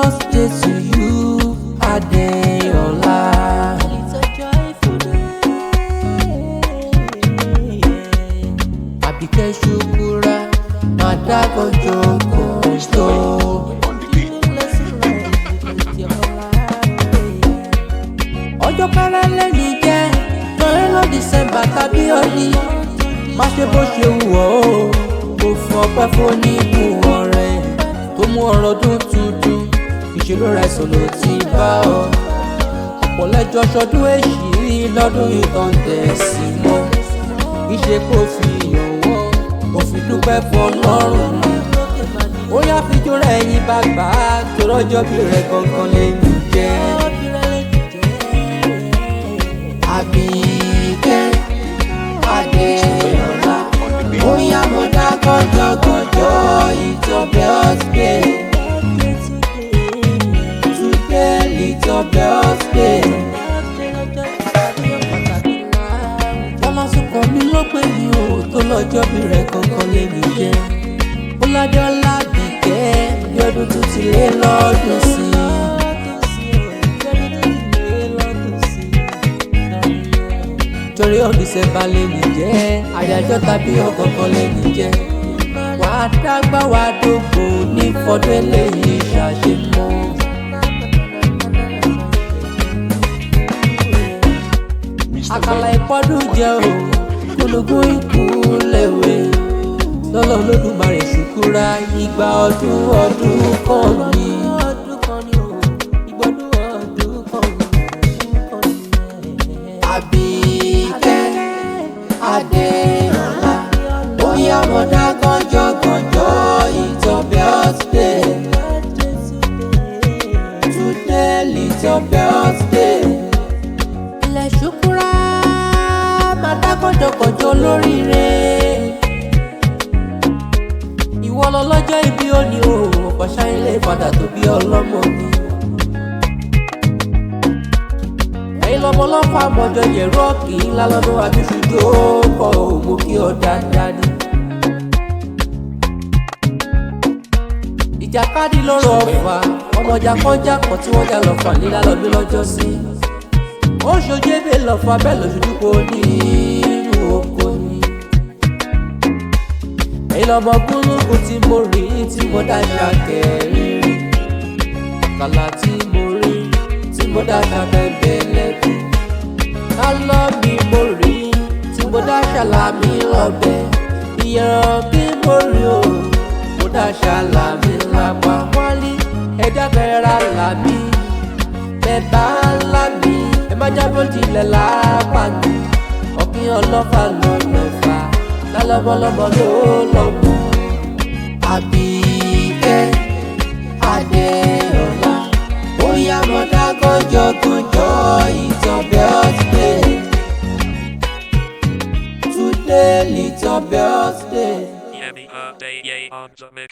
birthday to you, Adeola. It's a joyful day. Abike shukurat, madago joko slow. Ọjọ́ pẹ́rẹ́lẹ́ ní jẹ́ lọ́rẹ́lọ́ December tàbí ọdí. Má ṣe bó ṣe wù ọ́, kò fún ọpẹ́ fún nínú ọ̀rẹ́ tó mú ọ̀rọ̀ dún tuntun. Ìṣèlú rẹ̀ sọ̀lọ̀ ti bá ọ. Ọ̀pọ̀lẹ́jọ́ ṣọdún èṣì lọ́dún ìtàn tẹ̀sí mọ́. Ìṣe kò fi yọ̀wọ́, kò fi dúpẹ́ fọlọ́run. Ó yá fíjú rẹ̀ yín bá gbà á, tó rọ́jọ́ bí rẹ̀ gangan lè ní jẹ́. Abike Adeola, oya moda gọjọgọjọ, it's your birthday. Today it's your birthday. Ọlọ́sùnkàn mi ló pè mí o, tó lọ́jọ́ bí rẹ̀ kankan lè mí jẹ́. Ọládọ́lá Abike bí ọdún tó ti lé lọ́dún sí i. Torí ọdún December lè ní jẹ́, àyájọ́ tàbí ọ̀kọ̀ọ̀kan lè ní jẹ́. Wà á dágbà wà á dógbò ní fọdún eléyìí ṣàṣemọ́. Àkàlà ìpọ́dún jẹ́ o, gbólógún ikú lèwe. Lọ́lọ́ Olódùmarè shukurat, ìgbà ọdún kan ni. Abike Adeola, oya moda gọjọgọjọ, it's your birthday. Today it's your birthday. Ilẹ̀ shukurat, mada gọjọgọjọ lóríire. Ìwọ lọ́lọ́jọ́ ìbí òní o, ọ̀pọ̀ ṣáyẹlẹ̀ padà tó bí ọlọ́mọ ni. Ẹ̀yin lọ́mọ lọ́fà mọ́jọ yẹ̀rọ kì í lálọ́nà àbíṣújó kọ́ òmò kí ọ dáadáa ni. Ìjàkadì lọ́rọ̀ ọ̀fà, ọmọjà kọjá kan tí wọ́n jà lọ́fà lílá lọ́dún lọ́jọ́ sí. Ó ṣojú ebè lọ́fà bẹ́ẹ̀ lóṣojú kò ní inú oko ni. Ẹ̀yin lọ́mọ gúnlùkù tí mo rí tí mo dáṣà kẹrìírí. Kàlà tí mo rí tí mo dáṣà bẹ́ẹ̀bẹ́ẹ̀lẹ́bí. Kálọ́ mi mo rí tí mo dáṣà lámì lọ́bẹ̀. Ìyẹ̀rọ̀ bí mo rí o, mo dáṣà lámì lápá. Wálé ẹ̀dá kẹrẹ́ra lámì, bẹ́ẹ̀bá lámì. Ẹ má jábọ̀ tilẹ̀ lápá mi. Ọ̀kín ọlọ́fà lọ́lọ́fà, lálọ́mọlọ́mọ ló lọ́mọ. Abike Adeola, oya moda gọjọgọjọ, it's your birthday. Today it's your birthday. Yemiadeiye on the mix.